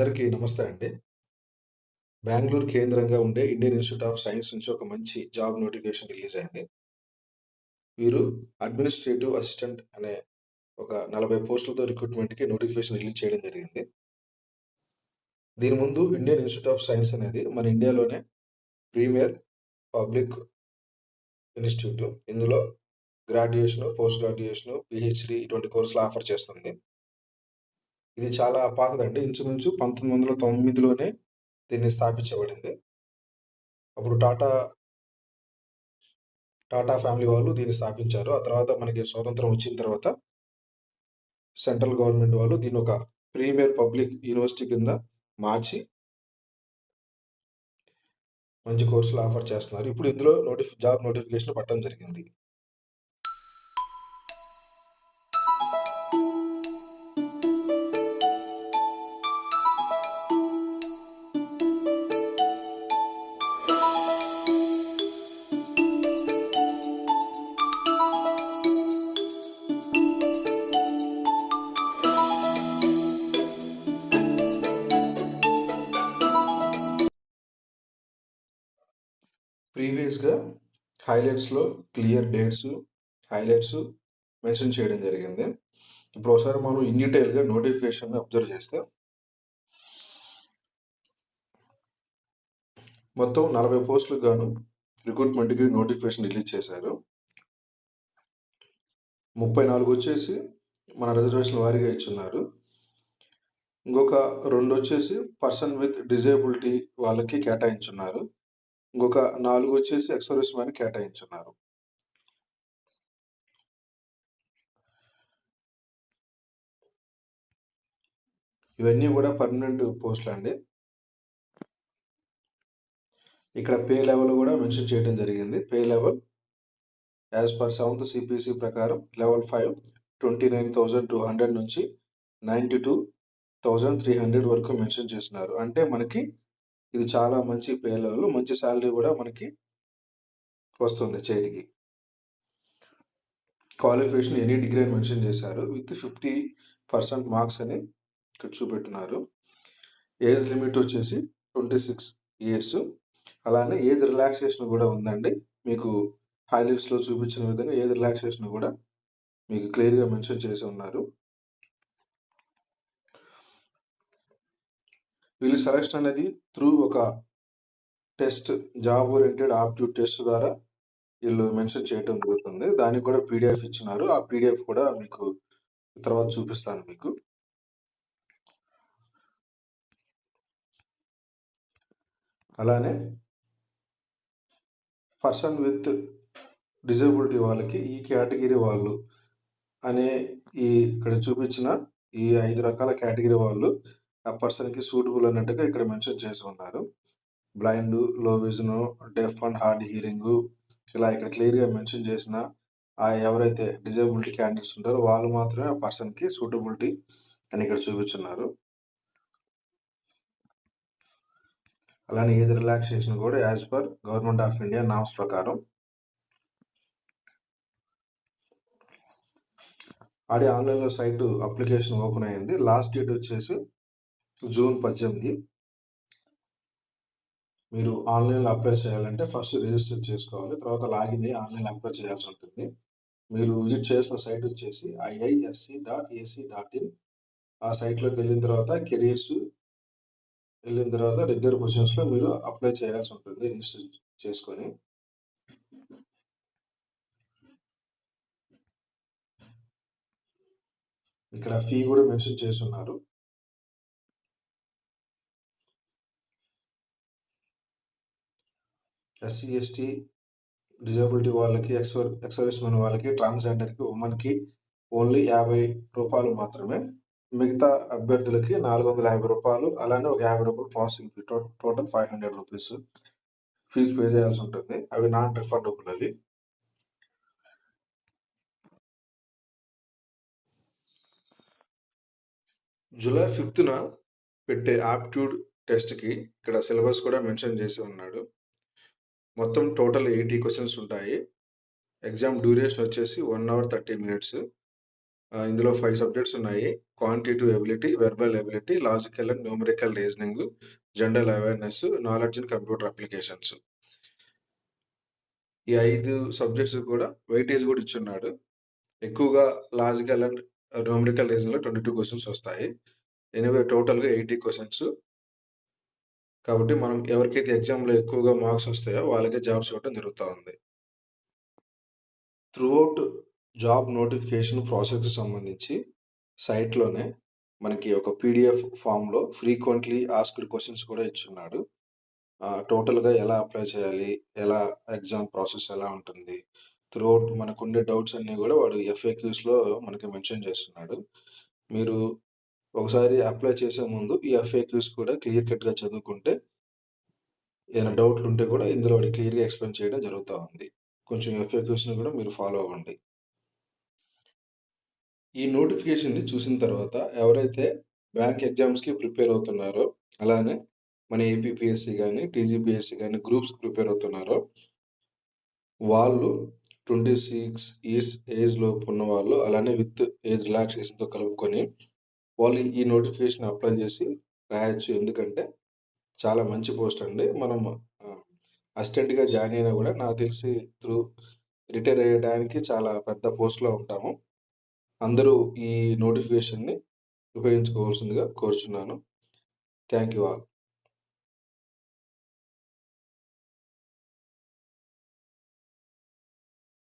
అందరికీ నమస్తే అండి. బెంగుళూరు కేంద్రంగా ఉండే ఇండియన్ ఇన్‌స్టిట్యూట్ ఆఫ్ సైన్స్ నుంచి ఒక మంచి జాబ్ నోటిఫికేషన్ రిలీజ్ అయింది. వీరు అడ్మినిస్ట్రేటివ్ అసిస్టెంట్ అనే ఒక 40 పోస్టులతో రిక్రూట్‌మెంట్‌కి నోటిఫికేషన్ రిలీజ్ చేయడం జరిగింది. దీని ముందు ఇండియన్ ఇన్‌స్టిట్యూట్ ఆఫ్ సైన్స్ అనేది మన ఇండియాలోనే ప్రీమియర్ పబ్లిక్ ఇన్‌స్టిట్యూట్. ఇందులో గ్రాడ్యుయేషన్, పోస్ట్ గ్రాడ్యుయేషన్, పీహెచ్‌డీ ఇటువంటి కోర్సులు ఆఫర్ చేస్తుంది. ఇది చాలా పాతదండి. ఇంచుమించు 1909లోనే దీన్ని స్థాపించబడింది. అప్పుడు టాటా ఫ్యామిలీ వాళ్ళు దీన్ని స్థాపించారు. ఆ తర్వాత మనకి స్వాతంత్రం వచ్చిన తర్వాత సెంట్రల్ గవర్నమెంట్ వాళ్ళు దీన్ని ఒక ప్రీమియర్ పబ్లిక్ యూనివర్సిటీ కింద మార్చి మంచి కోర్సులు ఆఫర్ చేస్తున్నారు. ఇప్పుడు ఇందులో జాబ్ నోటిఫికేషన్ పట్టడం జరిగింది. ప్రీవియస్‌గా హైలైట్స్‌లో క్లియర్ డేట్స్, హైలైట్స్ మెన్షన్ చేయడం జరిగింది. ఇప్పుడు ఒకసారి మనం ఇన్ డీటెయిల్‌గా నోటిఫికేషన్‌ని అబ్జర్వ్ చేస్తే మొత్తం 40 పోస్టులకు గాను రిక్రూట్‌మెంట్‌కి నోటిఫికేషన్ రిలీజ్ చేశారు. 34 వచ్చేసి మన రిజర్వేషన్ వారీగా ఇచ్చున్నారు. ఇంకొక 2 వచ్చేసి పర్సన్ విత్ డిజేబిలిటీ వాళ్ళకి కేటాయించున్నారు. ఇంకొక 4 వచ్చేసి ఎక్స్ సర్వీస్ మ్యాన్‌కి కేటాయించున్నారు. ఇవన్నీ కూడా పర్మనెంట్ పోస్టులండి. ఇక్కడ పే లెవెల్ కూడా మెన్షన్ చేయడం జరిగింది. Pay level as per 7th CPC ప్రకారం లెవెల్ 5 29,200 నుంచి 92,300 వరకు మెన్షన్ చేస్తున్నారు. అంటే మనకి ఇది చాలా మంచి పే లెవెల్, మంచి సాలరీ కూడా మనకి వస్తుంది చేతికి. క్వాలిఫికేషన్ ఎనీ డిగ్రీ అని మెన్షన్ చేశారు. విత్ 50% మార్క్స్ అని ఇక్కడ చూపెట్టున్నారు. ఏజ్ లిమిట్ వచ్చేసి 26 ఇయర్స్. అలానే ఏజ్ రిలాక్సేషన్ కూడా ఉందండి. మీకు హైలైట్స్‌లో చూపించిన విధంగా ఏజ్ రిలాక్సేషన్ కూడా మీకు క్లియర్‌గా మెన్షన్ చేసి ఉన్నారు. వీళ్ళు సెలక్షన్ అనేది త్రూ ఒక test, job oriented aptitude test ద్వారా వీళ్ళు మెన్షన్ చేయడం జరుగుతుంది. దానికి కూడా పీడిఎఫ్ ఇచ్చినారు. ఆ పీడిఎఫ్ కూడా మీకు తర్వాత చూపిస్తాను మీకు. అలానే పర్సన్ విత్ డిజేబిలిటీ వాళ్ళకి ఈ కేటగిరీ వాళ్ళు అనే ఇక్కడ చూపించిన ఈ 5 రకాల కేటగిరీ వాళ్ళు ఆ పర్సన్‌కి సూటబుల్ అన్నట్టుగా ఇక్కడ మెన్షన్ చేసి ఉన్నారు. బ్లైండ్, లో vision, deaf and hard hearing ఇలా ఇక్కడ క్లియర్‌గా మెన్షన్ చేసిన ఎవరైతే డిజేబిలిటీ క్యాండిడేట్స్ ఉంటారో వాళ్ళు మాత్రమే ఆ పర్సన్‌కి సూటబిలిటీ అని ఇక్కడ చూపించున్నారు. అలానే ఏజ్ రిలాక్సేషన్ కూడా as per government of India norms ప్రకారం. ఆన్లైన్‌లో సైట్ అప్లికేషన్ ఓపెన్ అయింది. లాస్ట్ డేట్ వచ్చేసి జూన్ 18. మీరు ఆన్లైన్‌లో అప్లై చేయాలంటే ఫస్ట్ రిజిస్టర్ చేసుకోవాలి. తర్వాత లాగిన్ అయ్యి ఆన్లైన్‌లో అప్లై చేయాల్సి ఉంటుంది. మీరు విజిట్ చేసిన సైట్ వచ్చేసి iisc.ac.in. ఆ సైట్‌లోకి వెళ్ళిన తర్వాత కెరియర్స్ వెళ్ళిన తర్వాత రెగ్యులర్ పొజిషన్స్‌లో మీరు అప్లై చేయాల్సి ఉంటుంది రిజిస్టర్ చేసుకొని. ఇక్కడ ఫీ కూడా మెన్షన్ చేసి ఉన్నారు. ఎస్సీ, ఎస్టీ, డిజేబిలిటీ వాళ్ళకి, ఎక్స్ సర్వీస్ మెన్ వాళ్ళకి, ట్రాన్స్జెండర్‌కి, ఉమెన్‌కి ఓన్లీ ₹50 మాత్రమే. మిగతా అభ్యర్థులకి ₹450, అలానే ఒక ₹50 processing fee, total ₹500 fees pay చేయాల్సి ఉంటుంది. అవి నాన్ రిఫండబుల్ అవి. జూలై 5న పెట్టే ఆప్టిట్యూడ్ టెస్ట్‌కి ఇక్కడ సిలబస్ కూడా మెన్షన్ చేసి ఉన్నాడు. మొత్తం టోటల్ 80 క్వెషన్స్ ఉంటాయి. ఎగ్జామ్ డ్యూరేషన్ వచ్చేసి 1 అవర్ 30 మినిట్స్. ఇందులో 5 సబ్జెక్ట్స్ ఉన్నాయి. Quantitative ability, verbal ability, logical and numerical reasoning, general awareness, knowledge in computer applications. ఈ 5 సబ్జెక్ట్స్ కూడా వెయిటేజ్ కూడా ఇచ్చున్నాడు. ఎక్కువగా లాజికల్ అండ్ న్యూమరికల్ రీజనింగ్‌లో 22 క్వెషన్స్ వస్తాయి. ఎనీవే టోటల్‌గా 80 క్వెషన్స్. కాబట్టి మనం ఎవరికైతే ఎగ్జామ్‌లో ఎక్కువగా మార్క్స్ వస్తాయో వాళ్ళకే జాబ్స్ ఇవ్వడం జరుగుతా ఉంది. త్రూఅవుట్ జాబ్ నోటిఫికేషన్ ప్రాసెస్‌కి సంబంధించి సైట్‌లోనే మనకి ఒక పీడీఎఫ్ ఫామ్‌లో ఫ్రీక్వెంట్లీ ఆస్క్డ్ క్వెషన్స్ కూడా ఇచ్చున్నాడు. టోటల్‌గా ఎలా అప్లై చేయాలి? ఎలా ఎగ్జామ్ ప్రాసెస్ ఎలా ఉంటుంది? త్రూఅవుట్ మనకుండే డౌట్స్ అన్నీ గూడా వాడు ఎఫ్ఏక్యూస్‌లో మనకి మెన్షన్ చేస్తున్నాడు. మీరు ఒకసారి అప్లై చేసే ముందు ఈ ఎఫ్ఏక్యూస్ కూడా క్లియర్ కట్‌గా చదువుకుంటే ఏదైనా డౌట్లుంటే కూడా ఇందులో వాడు క్లియర్‌గా ఎక్స్‌ప్లెయిన్ చేయడం జరుగుతా ఉంది. కొంచెం ఎఫ్ఏక్యూస్‌ని కూడా మీరు ఫాలో అవ్వండి. ఈ నోటిఫికేషన్‌ని చూసిన తర్వాత ఎవరైతే బ్యాంక్ ఎగ్జామ్స్‌కి ప్రిపేర్ అవుతున్నారో, అలానే మన ఏపీపీఎస్సీ గాని, టీజీపీఎస్సీ గాని గ్రూప్స్‌కి ప్రిపేర్ అవుతున్నారో, వాళ్ళు 26 ఇయర్స్ ఏజ్ లోపు ఉన్నవాళ్ళు, అలానే విత్ ఏజ్ రిలాక్సేషన్‌తో కలుపుకొని వాళ్ళు ఈ నోటిఫికేషన్ అప్లై చేసి రాయొచ్చు. ఎందుకంటే చాలా మంచి పోస్ట్ అండి. మనం అసిస్టెంట్‌గా జాయిన్ అయినా కూడా నాకు తెలిసి రిటైర్ అయ్యడానికి చాలా పెద్ద పోస్ట్‌లో ఉంటాము. అందరూ ఈ నోటిఫికేషన్‌ని ఉపయోగించుకోవాల్సిందిగా కోరుచున్నాను. Thank you all.